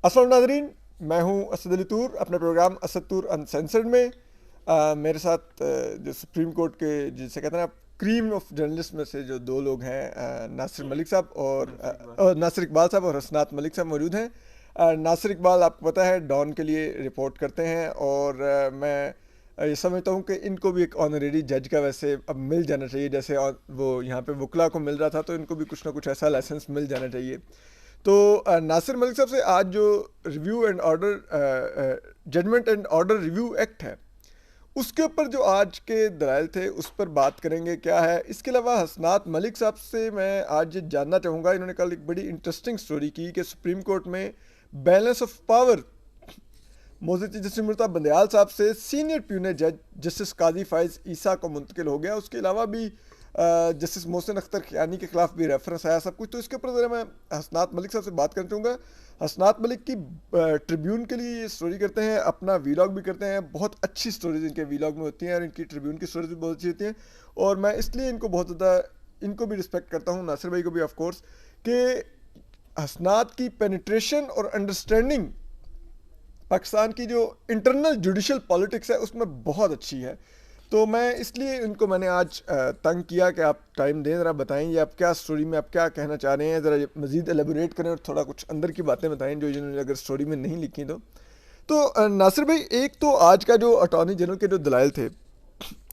अस्सलाम नाज़रीन, मैं हूं असद अली तूर अपने प्रोग्राम असद तूर अनसेंसर्ड में। मेरे साथ जो सुप्रीम कोर्ट के जिसे कहते हैं आप क्रीम ऑफ जर्नलिस्ट में से जो दो लोग हैं, नासिर मलिक साहब और नासिर इकबाल साहब और हसनात मलिक साहब मौजूद हैं। नासिर इकबाल आपको पता है डॉन के लिए रिपोर्ट करते हैं और मैं ये समझता हूँ कि इनको भी एक ऑनरेरी जज का वैसे अब मिल जाना चाहिए, जैसे वो यहाँ पे वकला को मिल रहा था, तो इनको भी कुछ ना कुछ ऐसा लाइसेंस मिल जाना चाहिए। तो नासिर मलिक साहब से आज जो review and order judgment and order review act है उसके ऊपर जो आज के दलाइल थे उस पर बात करेंगे क्या है। इसके अलावा हसनात मलिक साहब से मैं आज ये जानना चाहूँगा, इन्होंने कल एक बड़ी इंटरेस्टिंग स्टोरी की कि सुप्रीम कोर्ट में बैलेंस ऑफ पावर मोहतरम जस्टिस मुर्तज़ा बंदयाल साहब से सीनियर प्यूनर जज जस्टिस काजी फाइज ईसा को मुंतकिल हो गया। उसके अलावा भी जस्टिस मोहसिन अख्तर कियानी के खिलाफ भी रेफरेंस आया सब कुछ। तो इसके ऊपर ज़रा मैं हसनात मलिक साहब से बात करना चाहूँगा। हसनात मलिक की ट्रिब्यून के लिए ये स्टोरी करते हैं, अपना वीलॉग भी करते हैं, बहुत अच्छी स्टोरीज इनके वीलॉग में होती हैं और इनकी ट्रिब्यून की स्टोरीज भी बहुत अच्छी होती हैं। और मैं इसलिए इनको बहुत ज़्यादा इनको भी रिस्पेक्ट करता हूँ, नासिर भाई को भी ऑफ कोर्स, कि हसनात की पेनिट्रेशन और अंडरस्टैंडिंग पाकिस्तान की जो इंटरनल जुडिशल पॉलिटिक्स है उसमें बहुत अच्छी है। तो मैं इसलिए इनको मैंने आज तंग किया कि आप टाइम दें, ज़रा बताएं ये आप क्या स्टोरी में आप क्या कहना चाह रहे हैं, ज़रा मज़ीद एलेबोरेट करें और थोड़ा कुछ अंदर की बातें बताएं जो इन्होंने अगर स्टोरी में नहीं लिखी तो नासिर भाई, एक तो आज का जो अटॉर्नी जनरल के जो दलाइल थे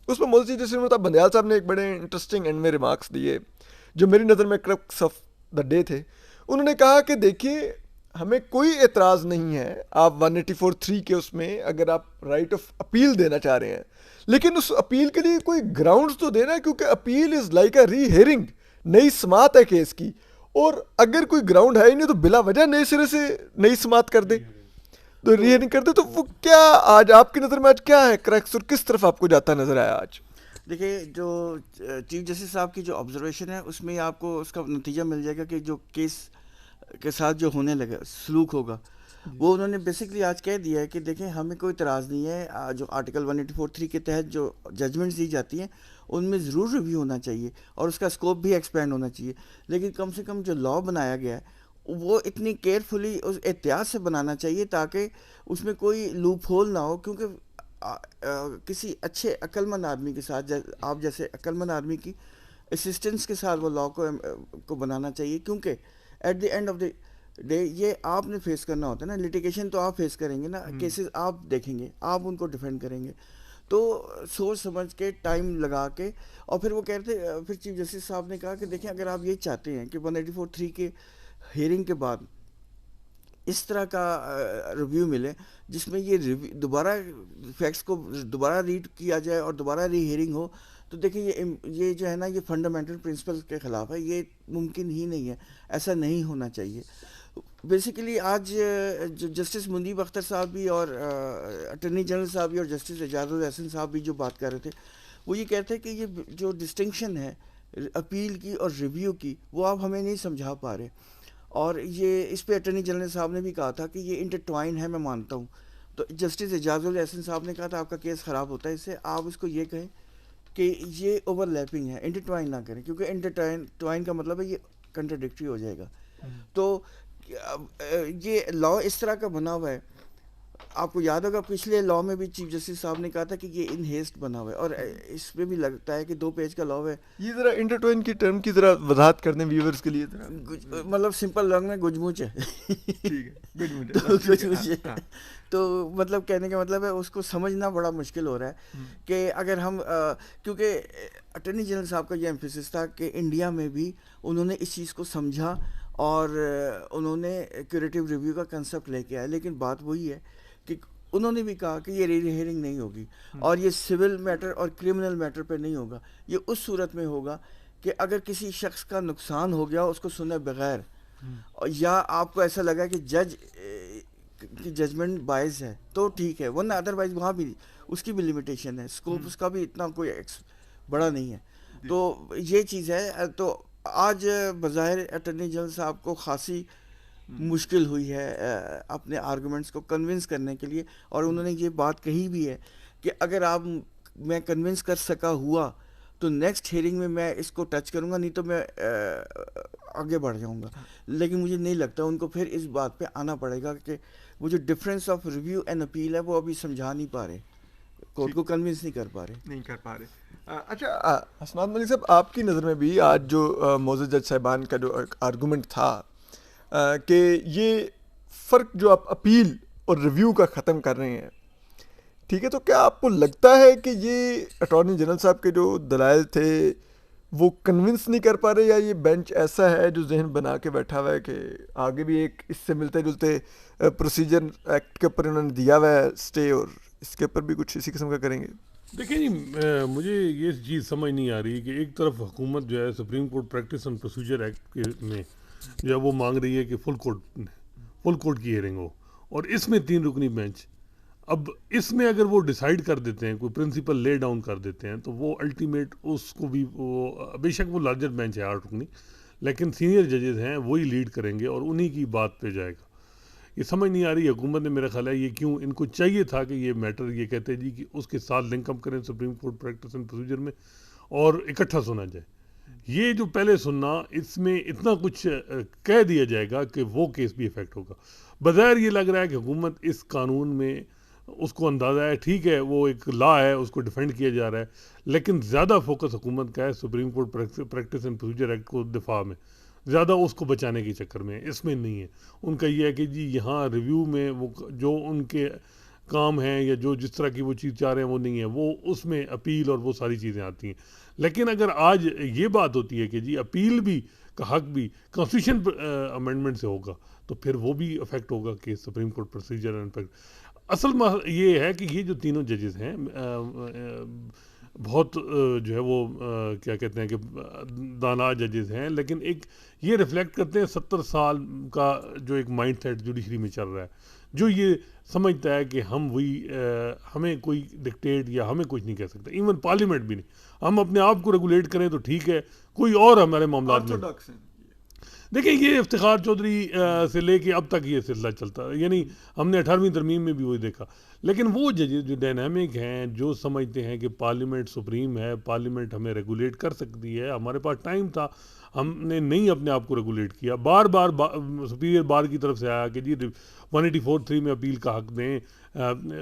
उसमें मोदी जैसे बंदयाल साहब ने एक बड़े इंटरेस्टिंग एंड में रिमार्क्स दिए जो मेरी नज़र में क्रक्स ऑफ द डे थे। उन्होंने कहा कि देखिए, हमें कोई एतराज़ नहीं है आप 184(3) के उसमें अगर आप राइट ऑफ अपील देना चाह रहे हैं, लेकिन उस अपील के लिए कोई ग्राउंड्स तो देना, क्योंकि अपील इज़ लाइक अ री हेयरिंग, नई समात है केस की। और अगर कोई ग्राउंड है ही नहीं तो बिला वजह नए सिरे से नई समात कर दे, तो री तो हेयरिंग कर दे। तो वो क्या आज आपकी नज़र में आज क्या है क्रैक्स और किस तरफ आपको जाता नजर आया आज? देखिए, जो चीफ जस्टिस साहब की जो ऑब्जर्वेशन है उसमें ही आपको उसका नतीजा मिल जाएगा कि जो केस के साथ जो होने लगा सलूक होगा, वो उन्होंने बेसिकली आज कह दिया है कि देखें, हमें कोई इतराज़ नहीं है। जो आर्टिकल 184(3) के तहत जो जजमेंट्स दी जाती हैं उनमें ज़रूर रिव्यू होना चाहिए और उसका स्कोप भी एक्सपेंड होना चाहिए, लेकिन कम से कम जो लॉ बनाया गया है वो इतनी केयरफुली उस एहतियात से बनाना चाहिए ताकि उसमें कोई लूप होल ना हो। क्योंकि किसी अच्छे अक्लमंद आदमी के साथ, आप जैसे अक्लमंद आदमी की असिस्टेंस के साथ वो लॉ को बनाना चाहिए, क्योंकि at the end of the day ये आपने फेस करना होता है ना। लिटिगेशन तो आप फेस करेंगे ना, केसेस आप देखेंगे, आप उनको डिफेंड करेंगे। तो सोच समझ के टाइम लगा के, और फिर वो कह रहे थे, फिर चीफ जस्टिस साहब ने कहा कि देखें, अगर आप ये चाहते हैं कि 184(3) के हियरिंग के बाद इस तरह का रिव्यू मिले जिसमें ये रिव्यू दोबारा फैक्ट्स को दोबारा रीड किया जाए और दोबारा री हियरिंग हो, तो देखिए ये जो है ना, ये फंडामेंटल प्रिंसिपल्स के ख़िलाफ़ है, ये मुमकिन ही नहीं है, ऐसा नहीं होना चाहिए। बेसिकली आज जो जस्टिस मुनीब अख्तर साहब भी और अटर्नी जनरल साहब भी और जस्टिस एजाजुल एहसन साहब भी जो बात कर रहे थे, वो ये कहते हैं कि ये जो डिस्टिंक्शन है अपील की और रिव्यू की, वो आप हमें नहीं समझा पा रहे। और ये इस पे अटर्नी जनरल साहब ने भी कहा था कि ये इंटरट्वाइन है, मैं मानता हूँ। तो जस्टिस एजाजुल एहसन साहब ने कहा था आपका केस ख़राब होता है इससे, आप इसको ये कहें कि ये ओवरलैपिंग है, इंटरट्वाइन ना करें, क्योंकि इंटरट्वाइन का मतलब है ये कंट्राडिक्टरी हो जाएगा। तो ये लॉ इस तरह का बना हुआ है। आपको याद होगा पिछले लॉ में भी चीफ जस्टिस साहब ने कहा था कि ये इन हेस्ट बना हुआ है, और इसमें भी लगता है कि 2 पेज का लॉ है। ये ज़रा इंटरट्वाइन की टर्म की ज़रा वजाहत कर दें व्यूअर्स के लिए ज़रा। मतलब सिंपल लॉन्ग में गुजमुच है। ठीक है, गुड मुझे तो ठीक है, हाँ गुजमुच है। हाँ। तो मतलब कहने का मतलब है उसको समझना बड़ा मुश्किल हो रहा है कि अगर हम क्योंकि अटर्नी जनरल साहब का ये एम्फेसिस था कि इंडिया में भी उन्होंने इस चीज़ को समझा और उन्होंने क्यूरेटिव रिव्यू का कंसेप्ट लेके आए, लेकिन बात वही है कि उन्होंने भी कहा कि ये री हियरिंग नहीं होगी और ये सिविल मैटर और क्रिमिनल मैटर पे नहीं होगा। ये उस सूरत में होगा कि अगर किसी शख्स का नुकसान हो गया उसको सुने बगैर, या आपको ऐसा लगा कि जज की जजमेंट बायस है, तो ठीक है, वरना अदरवाइज वहाँ भी उसकी भी लिमिटेशन है, स्कोप उसका भी इतना कोई बड़ा नहीं है। तो ये चीज़ है। तो आज बज़ाहिर अटर्नी जनरल साहब को खासी मुश्किल हुई है अपने आर्गुमेंट्स को कन्विंस करने के लिए, और उन्होंने ये बात कही भी है कि अगर आप मैं कन्विंस कर सका हुआ तो नेक्स्ट हियरिंग में मैं इसको टच करूंगा, नहीं तो मैं आगे बढ़ जाऊंगा। लेकिन मुझे नहीं लगता, उनको फिर इस बात पे आना पड़ेगा कि वो जो difference of review and appeal है वो अभी समझा नहीं पा रहे, कोर्ट ठीक को कन्विंस नहीं कर पा रहे। नहीं कर पा रहे। अच्छा, हसनात मलिक साहब, आपकी नज़र में भी आज जो मोअज़्ज़ज़ जज साहिबान का जो आर्गूमेंट था कि ये फ़र्क जो आप अपील और रिव्यू का ख़त्म कर रहे हैं, ठीक है, तो क्या आपको लगता है कि ये अटॉर्नी जनरल साहब के जो दलाइल थे वो कन्विंस नहीं कर पा रहे, या ये बेंच ऐसा है जो जहन बना के बैठा हुआ है कि आगे भी एक इससे मिलते जुलते प्रोसीजर एक्ट के ऊपर इन्होंने दिया हुआ है स्टे, और इसके ऊपर भी कुछ इसी किस्म का करेंगे? देखिए जी, मुझे ये चीज़ समझ नहीं आ रही कि एक तरफ हुकूमत जो है supreme court practice and procedure act में जो है वो मांग रही है कि फुल कोर्ट की हियरिंग हो, और इसमें 3 रुकनी बेंच। अब इसमें अगर वो डिसाइड कर देते हैं, कोई प्रिंसिपल ले डाउन कर देते हैं, तो वो अल्टीमेट उसको भी वो बेशक वो लार्जर बेंच है 8 रुकनी, लेकिन सीनियर जजेस हैं वही लीड करेंगे और उन्हीं की बात पे जाएगा। ये समझ नहीं आ रही हुकूमत ने, मेरा ख्याल है ये क्यों, इनको चाहिए था कि ये मैटर ये कहते हैं जी कि उसके साथ लिंकअप करें supreme court practice and procedure में और इकट्ठा सुना जाए। ये जो पहले सुनना, इसमें इतना कुछ कह दिया जाएगा कि वो केस भी इफेक्ट होगा। बज़ाहिर ये लग रहा है कि हुकूमत इस कानून में उसको अंदाज़ा है, ठीक है वो एक लॉ है, उसको डिफेंड किया जा रहा है, लेकिन ज़्यादा फोकस हुकूमत का है supreme court practice and procedure act को दिफा में, ज़्यादा उसको बचाने के चक्कर में, इसमें नहीं है। उनका ये है कि जी यहाँ रिव्यू में वो जो उनके काम हैं या जो जिस तरह की वो चीज़ चाह रहे हैं वो नहीं है, वो उसमें अपील और वो सारी चीज़ें आती हैं। लेकिन अगर आज ये बात होती है कि जी अपील भी का हक भी कॉन्स्टिट्यूशन अमेंडमेंट से होगा, तो फिर वो भी अफेक्ट होगा कि सुप्रीम कोर्ट प्रोसीजर एंड असल ये है कि ये जो तीनों जजेस हैं बहुत जो है वो क्या कहते हैं कि दाना जजेस हैं, लेकिन एक ये रिफ्लेक्ट करते हैं 70 साल का जो एक माइंड सेट जुडिशरी में चल रहा है, जो ये समझता है कि हम हमें कोई डिक्टेट या हमें कुछ नहीं कह सकता, इवन पार्लियामेंट भी नहीं। हम अपने आप को रेगुलेट करें तो ठीक है, कोई और हमारे मामला में। देखिए ये इफ्तिखार चौधरी से लेके अब तक ये सिलसिला चलता है, यानी हमने 18वीं तरमीम में भी वही देखा। लेकिन वो जजेस जो डायनामिक हैं, जो समझते हैं कि पार्लियामेंट सुप्रीम है, पार्लियामेंट हमें रेगुलेट कर सकती है, हमारे पास टाइम था, हमने नहीं अपने आप को रेगुलेट किया, बार बार सुपीरियर बार की तरफ से आया कि जी 184(3) में अपील का हक दें,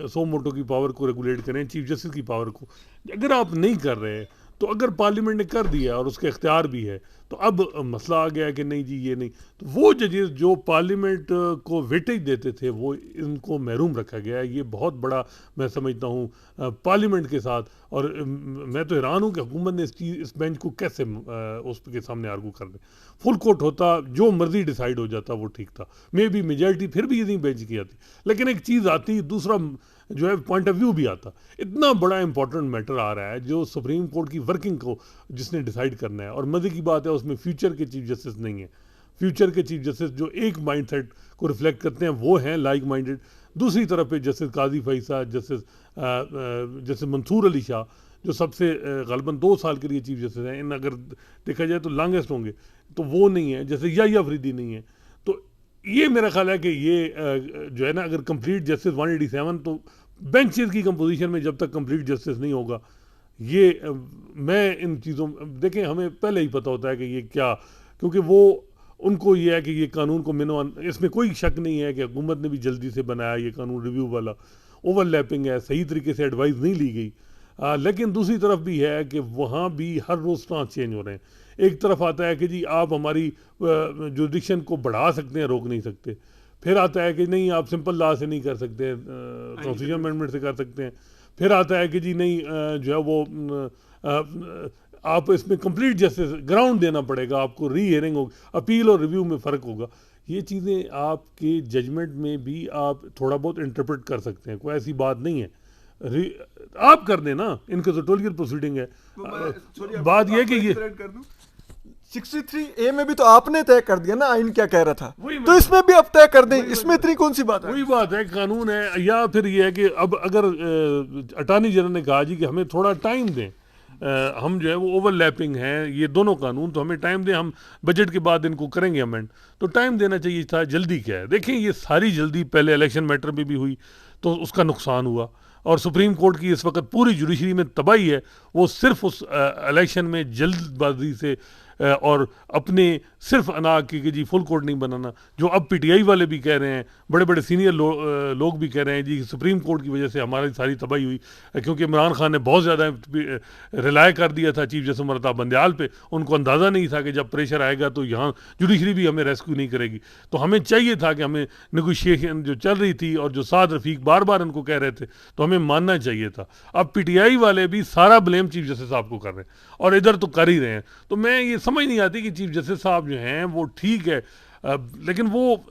सो मोटो की पावर को रेगुलेट करें, चीफ जस्टिस की पावर को। अगर आप नहीं कर रहे, तो अगर पार्लियामेंट ने कर दिया और उसके इख्तियार भी है, तो अब मसला आ गया कि नहीं जी ये नहीं, तो वो जजेस जो पार्लियामेंट को वेटेज देते थे वो इनको महरूम रखा गया है। ये बहुत बड़ा मैं समझता हूँ पार्लियामेंट के साथ, और मैं तो हैरान हूँ कि हुकूमत ने इस बेंच को कैसे उसके सामने आर्गू कर दे। फुल कोर्ट होता, जो मर्जी डिसाइड हो जाता, वो ठीक था, मे बी मेजॉरिटी फिर भी यही बेंच की आती, लेकिन एक चीज़ आती, दूसरा जो है पॉइंट ऑफ व्यू भी आता। इतना बड़ा इंपॉर्टेंट मैटर आ रहा है जो सुप्रीम कोर्ट की वर्किंग को जिसने डिसाइड करना है, और मज़े की बात है उसमें फ्यूचर के चीफ जस्टिस नहीं है। फ्यूचर के चीफ जस्टिस जो एक माइंडसेट को रिफ्लेक्ट करते हैं वो हैं लाइक माइंडेड। दूसरी तरफ पे जस्टिस काजी फैसा, जस्टिस मंसूर अली शाह, जो सबसे ग़ालिबन 2 साल के लिए चीफ जस्टिस हैं, इन अगर देखा जाए तो लॉन्गेस्ट होंगे, तो वो नहीं है। जैसे याहिया अफरीदी नहीं है। तो ये मेरा ख्याल है कि ये जो है ना, अगर कंप्लीट जस्टिस 187, तो बेंचेस की कंपोजिशन में जब तक कंप्लीट जस्टिस नहीं होगा, ये मैं इन चीज़ों, देखें हमें पहले ही पता होता है कि ये क्या, क्योंकि वो उनको ये है कि ये कानून को इसमें कोई शक नहीं है कि हुकूमत ने भी जल्दी से बनाया ये कानून, रिव्यू वाला ओवरलैपिंग है, सही तरीके से एडवाइस नहीं ली गई। लेकिन दूसरी तरफ भी है कि वहाँ भी हर रोज़ ट्रांस चेंज हो रहे हैं। एक तरफ आता है कि जी आप हमारी जुरिडिक्शन को बढ़ा सकते हैं, रोक नहीं सकते। फिर आता है कि नहीं आप सिंपल लॉ से नहीं कर सकते, कॉन्स्टिट्यूशन अमेंडमेंट से कर सकते हैं। फिर आता है कि जी नहीं जो है वो आप इसमें कंप्लीट जस्टिस ग्राउंड देना पड़ेगा, आपको री हियरिंग होगी, अपील और रिव्यू में फ़र्क होगा। ये चीज़ें आपके जजमेंट में भी आप थोड़ा बहुत इंटरप्रेट कर सकते हैं, कोई ऐसी बात नहीं है। आप कर देना, इनके तो टोलियल प्रोसीडिंग है। बात यह कि ये 63A में भी तो आपने तय कर दिया ना आइन क्या कह रहा था, तो इसमें भी आप तय कर दें, इसमें इतनी कौन सी बात है? वही बात है, कानून है। या फिर ये है कि अब अगर अटॉर्नी जनरल ने कहा जी कि हमें थोड़ा टाइम दें, हम जो है वो ओवरलैपिंग हैं ये दोनों कानून, तो हमें टाइम दें, हम बजट के बाद इनको करेंगे अमेंड, तो टाइम देना चाहिए था। जल्दी क्या है? देखें ये सारी जल्दी पहले इलेक्शन मैटर में भी हुई तो उसका नुकसान हुआ, और सुप्रीम कोर्ट की इस वक्त पूरी जुडिशरी में तबाही है, वो सिर्फ उस इलेक्शन में जल्दबाजी से और अपने सिर्फ अना की जी फुल कोर्ट नहीं बनाना, जो अब पीटीआई वाले भी कह रहे हैं, बड़े बड़े सीनियर लोग भी कह रहे हैं जी सुप्रीम कोर्ट की वजह से हमारी सारी तबाही हुई, क्योंकि इमरान खान ने बहुत ज़्यादा रिलाय कर दिया था चीफ जस्टिस उमर अता बंदयाल पे। उनको अंदाज़ा नहीं था कि जब प्रेशर आएगा तो यहाँ जुडिशरी भी हमें रेस्क्यू नहीं करेगी। तो हमें चाहिए था कि हमें नेगोशिएशन जो चल रही थी और जो साद रफीक बार बार उनको कह रहे थे, तो हमें मानना चाहिए था। अब पीटीआई वाले भी सारा ब्लेम चीफ जस्टिस साहब को कर रहे हैं और इधर तो कर ही रहे हैं। तो मैं ये समझ नहीं आती कि चीफ जस्टिस साहब जो हैं वो ठीक है, लेकिन वो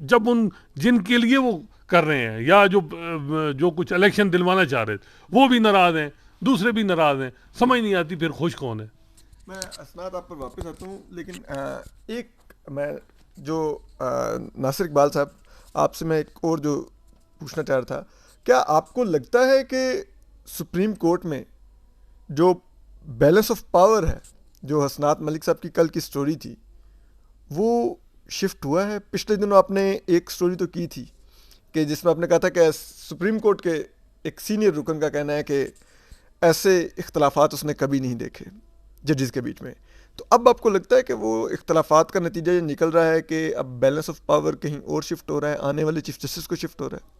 जब उन जिनके लिए वो कर रहे हैं या जो कुछ इलेक्शन दिलवाना चाह रहे थे वो भी नाराज़ हैं, दूसरे भी नाराज़ हैं, समझ नहीं आती फिर खुश कौन है। मैं असनाद आप पर वापस आता हूँ, लेकिन एक मैं जो नासिर इकबाल साहब आपसे मैं एक और जो पूछना चाह रहा था, क्या आपको लगता है कि सुप्रीम कोर्ट में जो बैलेंस ऑफ पावर है, जो हसनात मलिक साहब की कल की स्टोरी थी, वो शिफ्ट हुआ है? पिछले दिनों आपने एक स्टोरी तो की थी कि जिसमें आपने कहा था कि सुप्रीम कोर्ट के एक सीनियर रुकन का कहना है कि ऐसे इख्तलाफात उसने कभी नहीं देखे जजेस के बीच में। तो अब आपको लगता है कि वो इख्तलाफात का नतीजा ये निकल रहा है कि अब बैलेंस ऑफ पावर कहीं और शिफ्ट हो रहा है, आने वाले चीफ जस्टिस को शिफ्ट हो रहा है?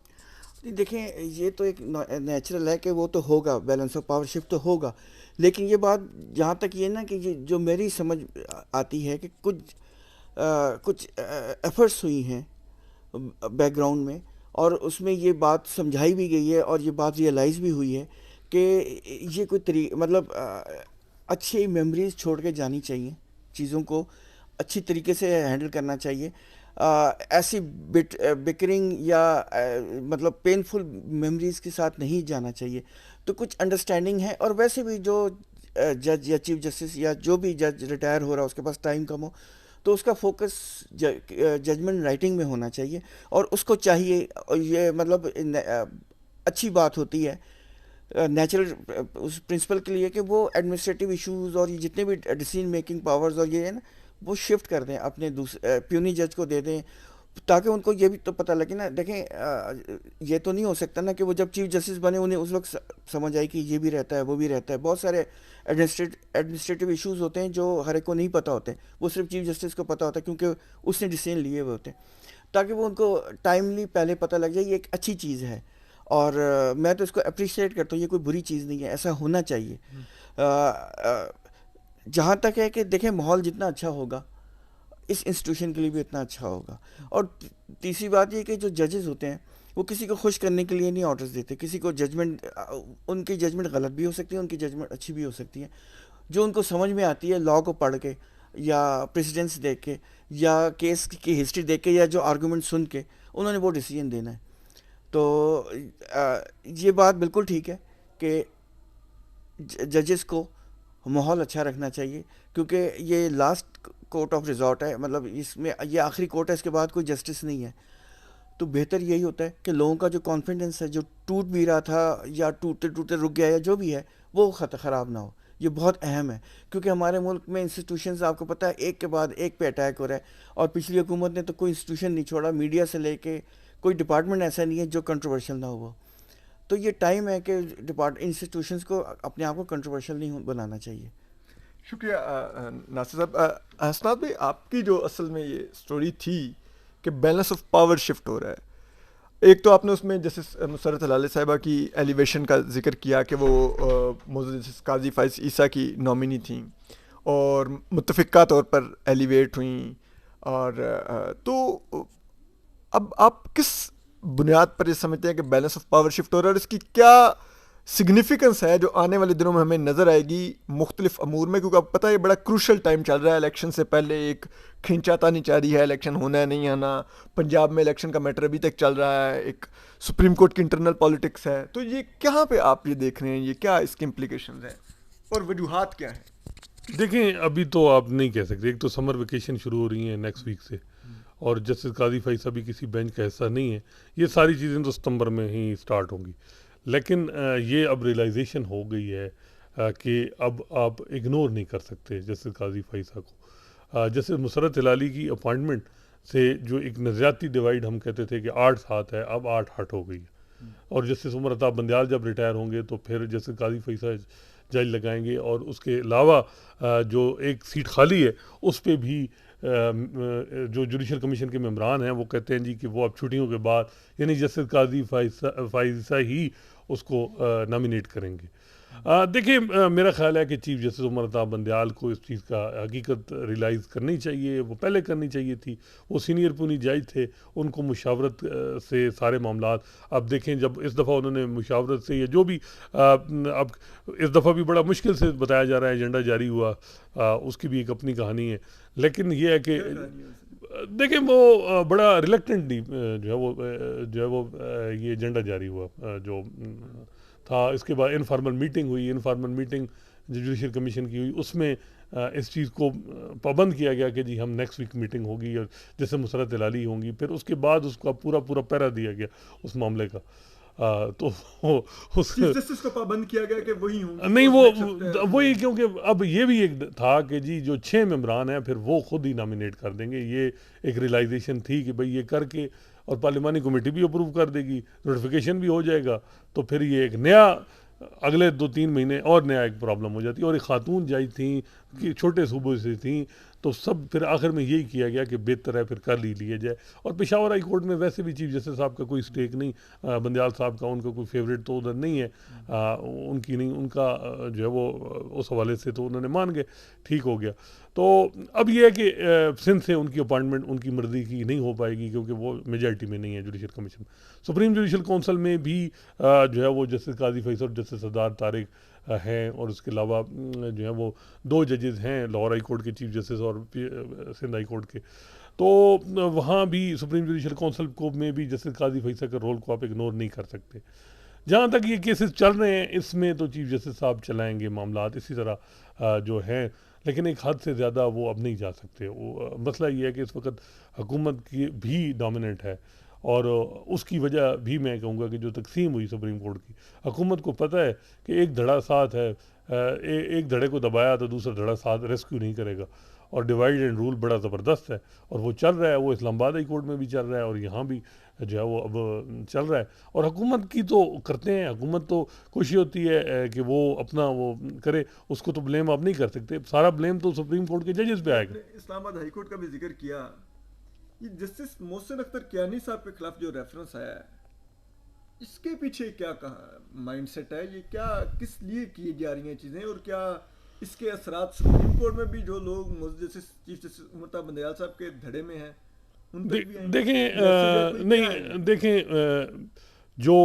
देखें, ये तो एक नेचुरल है कि वो तो होगा, बैलेंस ऑफ पावर शिफ्ट तो होगा। लेकिन ये बात जहाँ तक ये ना कि ये जो मेरी समझ आती है कि कुछ एफर्ट्स हुई हैं बैकग्राउंड में, और उसमें ये बात समझाई भी गई है और ये बात रियलाइज़ भी हुई है कि ये कोई मतलब अच्छी मेमोरीज छोड़ के जानी चाहिए, चीज़ों को अच्छी तरीके से हैंडल करना चाहिए। ऐसी बिकरिंग या मतलब पेनफुल मेमोरीज के साथ नहीं जाना चाहिए। तो कुछ अंडरस्टैंडिंग है, और वैसे भी जो जज या चीफ जस्टिस या जो भी जज रिटायर हो रहा है उसके पास टाइम कम हो, तो उसका फोकस जजमेंट राइटिंग में होना चाहिए, और उसको चाहिए। और ये मतलब अच्छी बात होती है नेचुरल उस प्रिंसिपल के लिए कि वो एडमिनिस्ट्रेटिव इश्यूज और ये जितने भी डिसीजन मेकिंग पावर्स और ये है ना, वो शिफ्ट कर दें, अपने दूसरे प्यूनी जज को दे दें, ताकि उनको ये भी तो पता लगे ना। देखें, ये तो नहीं हो सकता ना कि वो जब चीफ जस्टिस बने उन्हें उस वक्त समझ आई कि ये भी रहता है वो भी रहता है। बहुत सारे एडमिनिस्ट्रेटिव इश्यूज होते हैं जो हर एक को नहीं पता होते, वो सिर्फ चीफ जस्टिस को पता होता है क्योंकि उसने डिसीजन लिए हुए होते हैं, ताकि वो उनको टाइमली पहले पता लग जाए। ये एक अच्छी चीज़ है और मैं तो इसको अप्रिशिएट करता हूँ, ये कोई बुरी चीज़ नहीं है, ऐसा होना चाहिए। जहाँ तक है कि देखें, माहौल जितना अच्छा होगा इस इंस्टीट्यूशन के लिए भी इतना अच्छा होगा। और तीसरी बात ये कि जो जजेस होते हैं वो किसी को खुश करने के लिए नहीं ऑर्डर्स देते, किसी को जजमेंट, उनकी जजमेंट गलत भी हो सकती है, उनकी जजमेंट अच्छी भी हो सकती है। जो उनको समझ में आती है लॉ को पढ़ के या प्रेसिडेंस देख के या केस की हिस्ट्री देख के या जो आर्गूमेंट सुन के, उन्होंने वो डिसीजन देना है। तो ये बात बिल्कुल ठीक है कि जजेस को माहौल अच्छा रखना चाहिए, क्योंकि ये लास्ट कोर्ट ऑफ रिजॉर्ट है, मतलब इसमें ये आखिरी कोर्ट है, इसके बाद कोई जस्टिस नहीं है। तो बेहतर यही होता है कि लोगों का जो कॉन्फिडेंस है, जो टूट भी रहा था या टूटते टूटते रुक गया या जो भी है, वो ख़राब ना हो। ये बहुत अहम है, क्योंकि हमारे मुल्क में इंस्टीट्यूशंस आपको पता है एक के बाद एक पे अटैक हो रहा है, और पिछली हुकूमत ने तो कोई इंस्टीट्यूशन नहीं छोड़ा, मीडिया से लेके कोई डिपार्टमेंट ऐसा नहीं है जो कंट्रोवर्शियल ना हुआ। तो ये टाइम है कि इंस्टीट्यूशंस को अपने आप को कंट्रोवर्शियल नहीं बनाना चाहिए। शुक्रिया नासिर साहब। हसनात भाई, आपकी जो असल में ये स्टोरी थी कि बैलेंस ऑफ पावर शिफ्ट हो रहा है, एक तो आपने उसमें जस्टिस मुसर्रत हलाली साहिबा की एलिवेशन का जिक्र किया कि वो मौजूद जस्टिस काजी फाइज ईसा की नॉमिनी थी और मुतफ़िका तौर पर एलिवेट हुई। और तो अब आप किस बुनियाद पर ये समझते हैं कि बैलेंस ऑफ पावर शिफ्ट हो रहा है, और इसकी क्या सिग्निफिकेंस है जो आने वाले दिनों में हमें नज़र आएगी मुख्तलिफ अमूर में? क्योंकि आपको पता है ये बड़ा क्रूशल टाइम चल रहा है, इलेक्शन से पहले एक खींचातानी जारी है, इलेक्शन होना है नहीं आना, पंजाब में इलेक्शन का मैटर अभी तक चल रहा है, एक सुप्रीम कोर्ट की इंटरनल पॉलिटिक्स है। तो ये कहाँ पे आप ये देख रहे हैं, ये क्या इसके इम्प्लीकेशंस हैं और वजूहात क्या हैं? देखें, अभी तो आप नहीं कह सकते, एक तो समर वेकेशन शुरू हो रही है नेक्स्ट वीक से, और जस्टिस काजी फाइज अभी किसी बेंच का हिस्सा नहीं है। ये सारी चीज़ें तो सितंबर में ही स्टार्ट होंगी, लेकिन ये अब रियलाइजेशन हो गई है कि अब आप इग्नोर नहीं कर सकते जस्टिस काजी फाइसा को। जस्टिस मुसर्रत हिलाली की अपॉइंटमेंट से जो एक नज़रियाती डिवाइड हम कहते थे कि 8-7 है, अब 8-8 हो गई है। और जस्टिस उमर अता बंदयाल जब रिटायर होंगे तो फिर जस्टिस काजी फाइसा जज लगाएंगे, और उसके अलावा जो एक सीट खाली है उस पर भी जो जुडिशल कमीशन के मेंबरान हैं वो कहते हैं जी कि वो अब छुट्टियों के बाद यानी जस्टिस काजी फाइजा ही उसको नॉमिनेट करेंगे। देखिए, मेरा ख्याल है कि चीफ जस्टिस उमर अता बंदयाल को इस चीज़ का हकीकत रियलाइज़ करनी चाहिए, वो पहले करनी चाहिए थी। वो सीनियर पुनी जज थे, उनको मुशावरत से सारे मामलात, अब देखें जब इस दफ़ा उन्होंने मुशावरत से, या जो भी अब इस दफ़ा भी बड़ा मुश्किल से बताया जा रहा है एजेंडा जारी हुआ, उसकी भी एक अपनी कहानी है। लेकिन ये है कि देखें वो बड़ा रिलेक्टेंटली जो है वो ये एजेंडा जारी हुआ जो था। इसके बाद इनफॉर्मल मीटिंग हुई, इनफॉर्मल मीटिंग जुडिशल कमीशन की हुई, उसमें इस चीज़ को पाबंद किया गया कि जी हम नेक्स्ट वीक मीटिंग होगी और जैसे मुसरत हिलाली होंगी, फिर उसके बाद उसका पूरा पूरा पैरा दिया गया उस मामले का। तो उस चीफ जस्टिस को पाबंद किया गया कि वही होंगे, नहीं वो वो देख सकते हैं। वही, क्योंकि अब ये भी एक था कि जी जो 6 मेंबरान हैं फिर वो खुद ही नॉमिनेट कर देंगे। ये एक रियलाइजेशन थी कि भाई ये करके और पार्लिमानी कमेटी भी अप्रूव कर देगी, नोटिफिकेशन भी हो जाएगा, तो फिर ये एक नया अगले 2-3 महीने और नया एक प्रॉब्लम हो जाती है। और एक खातून जज थी कि छोटे सूबों से थी, तो सब फिर आखिर में यही किया गया कि बेहतर है फिर कर ही लिया जाए। और पेशावर हाई कोर्ट में वैसे भी चीफ जस्टिस साहब का कोई स्टेक नहीं, बंदयाल साहब का उनका कोई फेवरेट तो उधर नहीं है, उनकी नहीं, उनका जो है वो उस हवाले से तो उन्होंने मान गए, ठीक हो गया। तो अब ये है कि सिंध से उनकी अपॉइंटमेंट उनकी मर्जी की नहीं हो पाएगी क्योंकि वो मेजॉरिटी में नहीं है judicial commission. Supreme judicial council में भी जो है वो जस्टिस काजी फैसल और जस्टिस सरदार तारिक हैं, और उसके अलावा जो है वो 2 जजेस हैं लाहौर हाई कोर्ट के चीफ जस्टिस और सिंध हाई कोर्ट के। तो वहाँ भी सुप्रीम जुडिशल काउंसिल को में भी जस्टिस काजी फैसल के रोल को आप इग्नोर नहीं कर सकते। जहाँ तक ये केसेस चल रहे हैं इसमें तो चीफ जस्टिस साहब चलाएंगे मामलात इसी तरह जो हैं, लेकिन एक हद से ज़्यादा वो अब नहीं जा सकते। मसला ये है कि इस वक्त हुकूमत की भी डोमिनेंट है, और उसकी वजह भी मैं कहूँगा कि जो तकसीम हुई सुप्रीम कोर्ट की, हुकूमत को पता है कि एक धड़ा साथ है, एक धड़े को दबाया तो दूसरा धड़ा साथ रेस्क्यू नहीं करेगा, और डिवाइड एंड रूल बड़ा ज़बरदस्त है और वो चल रहा है। वो इस्लामाबाद हाई कोर्ट में भी चल रहा है और यहाँ भी जो है वो अब चल रहा है। और हुकूमत की तो करते हैं, हुकूमत तो कोशिश होती है कि वो अपना वो करे, उसको तो ब्लेम आप नहीं कर सकते, सारा ब्लेम तो सुप्रीम कोर्ट के जजेस पे आएगा। इस्लामाबाद हाई कोर्ट का भी जिक्र किया, ये जस्टिस मोहसिन अख्तर कियानी साहब के खिलाफ जो रेफरेंस आया है, इसके पीछे क्या माइंडसेट है, ये क्या किस लिए की जा रही हैं चीज़ें, और क्या इसके असरात सुप्रीम कोर्ट में भी जो लोग चीफ जस्टिस उमर अता बंदयाल साहब के धड़े में हैं उन तक भी आएंगे? देखें नहीं देखें, जो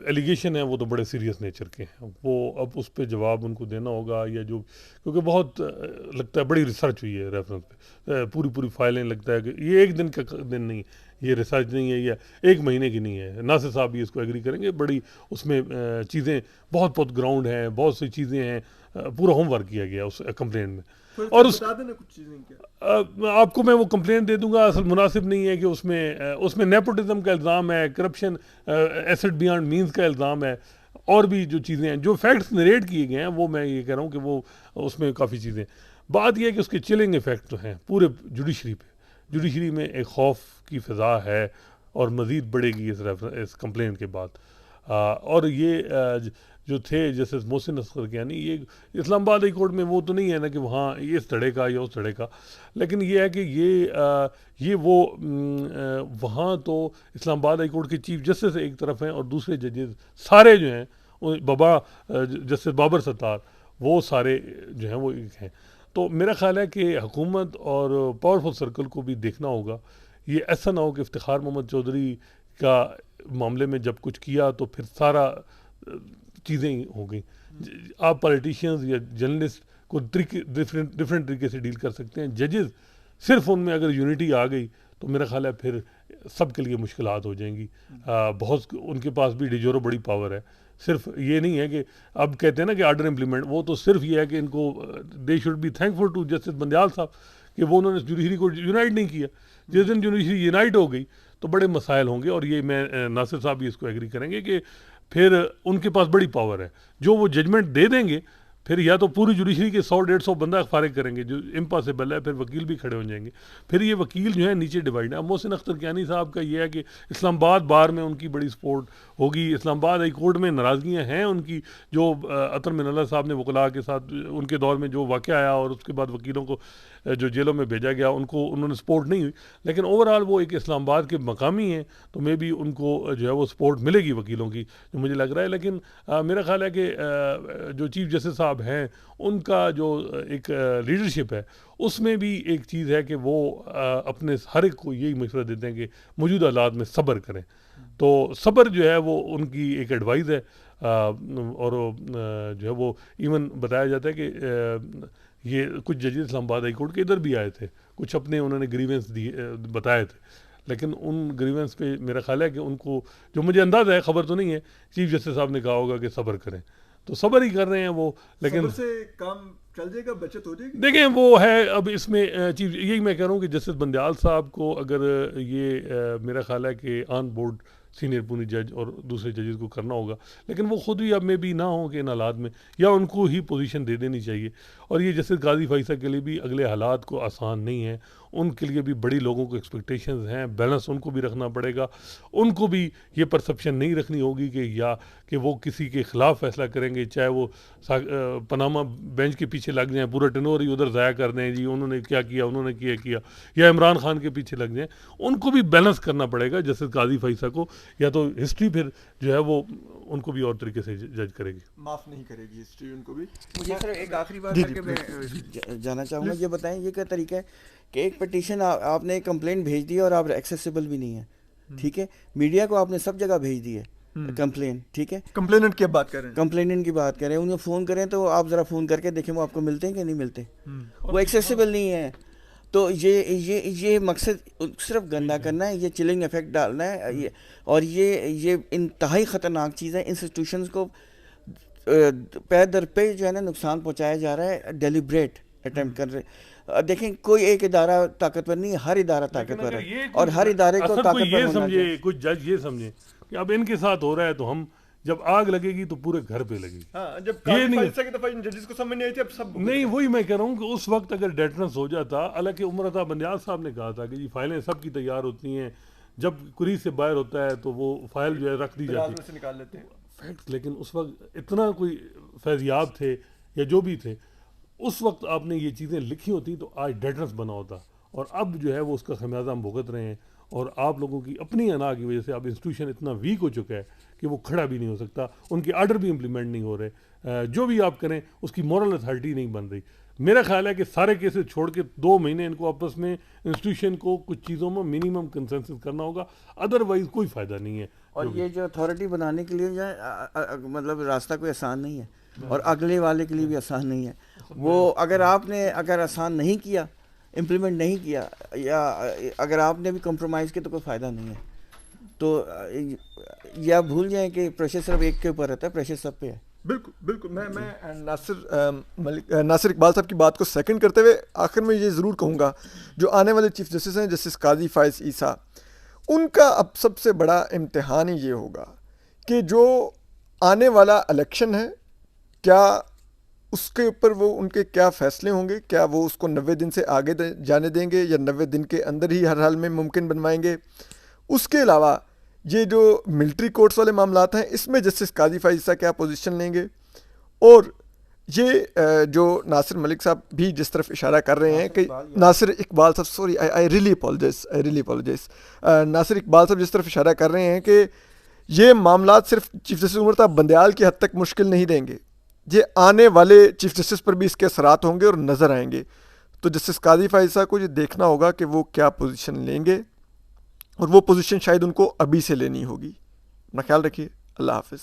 एलिगेशन है वो तो बड़े सीरियस नेचर के हैं, वो अब उस पर जवाब उनको देना होगा, या जो क्योंकि बहुत लगता है बड़ी रिसर्च हुई है रेफरेंस पे, पूरी पूरी फाइलें, लगता है कि ये एक दिन का दिन नहीं, ये रिसर्च नहीं है, या 1 महीने की नहीं है। नासिर साहब भी इसको एग्री करेंगे, बड़ी उसमें चीज़ें बहुत बहुत ग्राउंड हैं, बहुत सी चीज़ें हैं, पूरा होमवर्क किया गया उस कंप्लेंट में। और उस बता देना कुछ चीज़ें क्या। आपको मैं वो कंप्लेंट दे दूंगा, असल मुनासिब नहीं है कि उसमें नेपोटिज्म का इल्ज़ाम है, करप्शन, एसेट बियॉन्ड मींस का इल्ज़ाम है, और भी जो चीज़ें हैं, जो फैक्ट्स नरेट किए गए हैं वो मैं ये कह रहा हूँ कि वो उसमें काफ़ी चीज़ें। बात यह है कि उसके चिलिंग इफ़ेक्ट तो हैं पूरे जुडिशरी पे, जुडिशरी में एक खौफ की फ़िज़ा है और मज़ीद बढ़ेगी इस कंप्लेंट के बाद। और ये जो थे जस्टिस मोहसिन असगर कियानी, ये इस्लामाबाद हाई कोर्ट में वो तो नहीं है ना कि वहाँ ये इस धड़े का या उस धड़े का, लेकिन ये है कि ये वो वहाँ तो इस्लामाबाद हाई कोर्ट के चीफ जस्टिस एक तरफ हैं और दूसरे जजेस सारे जो हैं जस्टिस बाबर सत्तार, वो सारे जो हैं वो एक हैं। तो मेरा ख्याल है कि हुकूमत और पावरफुल सर्कल को भी देखना होगा, ये ऐसा ना हो कि इफ्तिखार मोहम्मद चौधरी का मामले में जब कुछ किया तो फिर सारा चीज़ें हो गई। आप पॉलिटिशियंस या जर्नलिस्ट को डिफरेंट तरीके से डील कर सकते हैं, जजेस सिर्फ उनमें अगर यूनिटी आ गई तो मेरा ख्याल है फिर सब के लिए मुश्किलात हो जाएंगी। बहुत उनके पास भी डिजोरो बड़ी पावर है, सिर्फ ये नहीं है कि अब कहते हैं ना कि आर्डर इम्प्लीमेंट, वो तो सिर्फ ये है कि इनको they should be thankful to justice Bandial साहब कि वो उन्होंने जुडिशरी को यूनाइट नहीं किया। जिस दिन जुडिशरी यूनाइट हो गई तो बड़े मसाइल होंगे, और ये मैं नासिर साहब भी इसको एग्री करेंगे कि फिर उनके पास बड़ी पावर है, जो वो जजमेंट दे देंगे फिर या तो पूरी जुडिशरी के 100-150 बंदा फारिग करेंगे जो इम्पॉसिबल है, फिर वकील भी खड़े हो जाएंगे, फिर ये वकील जो है नीचे डिवाइड है। अब मोहसिन अख्तर कियानी साहब का ये है कि इस्लामाबाद बार में उनकी बड़ी सपोर्ट होगी, इस्लामाबाद हाई कोर्ट में नाराज़गियाँ हैं उनकी, जो अतर मिनल्ला साहब ने वकला के साथ उनके दौर में जो वाक़या आया और उसके बाद वकीलों को जो जेलों में भेजा गया उनको उन्होंने सपोर्ट नहीं हुई, लेकिन ओवरऑल वो एक इस्लामाबाद के मकामी हैं, तो मे भी उनको जो है वो सपोर्ट मिलेगी वकीलों की, जो मुझे लग रहा है। लेकिन मेरा ख्याल है कि जो चीफ जस्टिस साहब हैं उनका जो एक लीडरशिप है उसमें भी एक चीज़ है कि वो अपने हर एक को यही मशवरा देते हैं कि मौजूदा हालात में सब्र करें। तो सब्र जो है वो उनकी एक एडवाइस है, और जो है वो इवन बताया जाता है कि ये कुछ जजेस इस्लामाबाद हाई कोर्ट के इधर भी आए थे, कुछ अपने उन्होंने ग्रीवेंस दिए बताए थे, लेकिन उन ग्रीवेंस पे मेरा ख्याल है कि उनको, जो मुझे अंदाज़ा है, खबर तो नहीं है, चीफ जस्टिस साहब ने कहा होगा कि सब्र करें, तो सब्र ही कर रहे हैं वो। लेकिन सब्र से काम चल जाएगा, बचत हो जाएगी। देखें वो है अब इसमें चीफ, यही मैं कह रहा हूँ कि जस्टिस बंदयाल साहब को अगर ये मेरा ख्याल है कि ऑन बोर्ड सीनियर पुनी जज और दूसरे जजेस को करना होगा, लेकिन वो खुद ही अब में भी ना हो कि इन हालात में, या उनको ही पोजीशन दे देनी चाहिए। और ये जस्टिस गाजी फैसल के लिए भी अगले हालात को आसान नहीं है, उनके लिए भी बड़ी लोगों को एक्सपेक्टेशंस हैं, बैलेंस उनको भी रखना पड़ेगा, उनको भी ये परसेप्शन नहीं रखनी होगी कि वो किसी के ख़िलाफ़ फैसला करेंगे, चाहे वो पनामा बेंच के पीछे लग जाएं, पूरा टेनोर ही उधर ज़ाया कर दें, जी उन्होंने क्या किया, उन्होंने किया, या इमरान खान के पीछे लग जाएं, उनको भी बैलेंस करना पड़ेगा जस्टिस गाजी फैसल को, या तो हिस्ट्री फिर जो है वो उनको भी और तरीके से जज करेगी, माफ़ नहीं करेगी हिस्ट्री उनको भी। मुझे सर एक आखिरी बात करके मैं जाना चाहूँगा, ये बताएं ये क्या तरीका है कि एक पिटीशन आपने एक कंप्लेंट भेज दी और आप एक्सेसिबल भी नहीं है, ठीक है, मीडिया को आपने सब जगह भेज दी है कंप्लेन, ठीक है, कंप्लेनेंट की बात कर रहे हैं, कंप्लेनेंट की बात करें, उन्हें फ़ोन करें तो आप ज़रा फ़ोन करके देखें वो आपको मिलते हैं कि नहीं मिलते, वो एक्सेसिबल नहीं है। तो ये मकसद सिर्फ गंदा करना है, ये चिलिंग इफेक्ट डालना है, और ये इंतहाई ख़तरनाक चीज़ है। इंस्टीट्यूशंस को पैर दर पे जो है ना नुकसान पहुंचाया जा रहा है, डेलिब्रेट अटेम्प्ट कर रहे। देखें कोई एक इदारा ताकतवर नहीं, हर इदारा ताकतवर है, और हर इदारे को ताकतवर होना चाहिए। कुछ जज ये समझे कि अब इनके साथ हो रहा है तो हम, जब आग लगेगी तो पूरे घर पे लगेगी। हाँ, जब ये नहीं की दफा इन जजेस को समझ नहीं आई थी, अब सब नहीं, वही मैं कह रहा हूँ कि उस वक्त अगर डेटरेंस हो जाता, हालांकि उमरता बंदयाल साहब ने कहा था कि जी फाइलें सबकी तैयार होती हैं, जब कुरी से बाहर होता है तो वो फाइल जो है रख दी जाती है, निकाल लेते हैं फैक्ट। लेकिन उस वक्त इतना कोई फैज़याब थे या जो भी थे, उस वक्त आपने ये चीज़ें लिखी होती तो आज डेटरेंस बना होता, और अब जो है वो उसका खमियाजा हम भुगत रहे हैं। और आप लोगों की अपनी अना की वजह से अब इंस्टीट्यूशन इतना वीक हो चुका है कि वो खड़ा भी नहीं हो सकता, उनके आर्डर भी इम्प्लीमेंट नहीं हो रहे, जो भी आप करें उसकी मॉरल अथॉरिटी नहीं बन रही। मेरा ख्याल है कि सारे केसेस छोड़ के 2 महीने इनको आपस में इंस्टीट्यूशन को कुछ चीज़ों में मिनिमम कंसेंसस करना होगा, अदरवाइज कोई फ़ायदा नहीं है। और ये जो अथॉरिटी बनाने के लिए जो है मतलब रास्ता कोई आसान नहीं है, और अगले वाले के लिए भी आसान नहीं है। वो अगर आसान नहीं किया, इम्प्लीमेंट नहीं किया, या अगर आपने भी कॉम्प्रोमाइज़ किया तो कोई फ़ायदा नहीं है। तो या भूल जाएं कि प्रेशर सिर्फ एक के ऊपर रहता है, प्रेशर सब पे है। बिल्कुल बिल्कुल। मैं नासिर इकबाल साहब की बात को सेकंड करते हुए आखिर में ये ज़रूर कहूँगा, जो आने वाले चीफ जस्टिस हैं जस्टिस काजी फायज ईसा, उनका अब सबसे बड़ा इम्तिहान ही ये होगा कि जो आने वाला इलेक्शन है, क्या उसके ऊपर वो उनके क्या फ़ैसले होंगे, क्या वो उसको 90 दिन से आगे जाने देंगे या 90 दिन के अंदर ही हर हाल में मुमकिन बनवाएंगे। उसके अलावा ये जो मिलिट्री कोर्ट्स वाले मामलात हैं, इसमें जस्टिस काजी फायज ईसा क्या पोजीशन लेंगे, और ये जो नासिर मलिक साहब भी जिस तरफ इशारा कर रहे हैं कि नासिर इकबाल साहब, sorry I really apologise, Nasir Iqbal साहब जिस तरफ इशारा कर रहे हैं कि ये मामलात सिर्फ चीफ जस्टिस उमरता बंदयाल की हद तक मुश्किल नहीं देंगे, ये आने वाले चीफ जस्टिस पर भी इसके असरात होंगे और नज़र आएंगे। तो जस्टिस काजी फायज ईसा को ये देखना होगा कि वो क्या पोजीशन लेंगे, और वो पोजीशन शायद उनको अभी से लेनी होगी। अपना ख्याल रखिए। अल्लाह हाफिज़।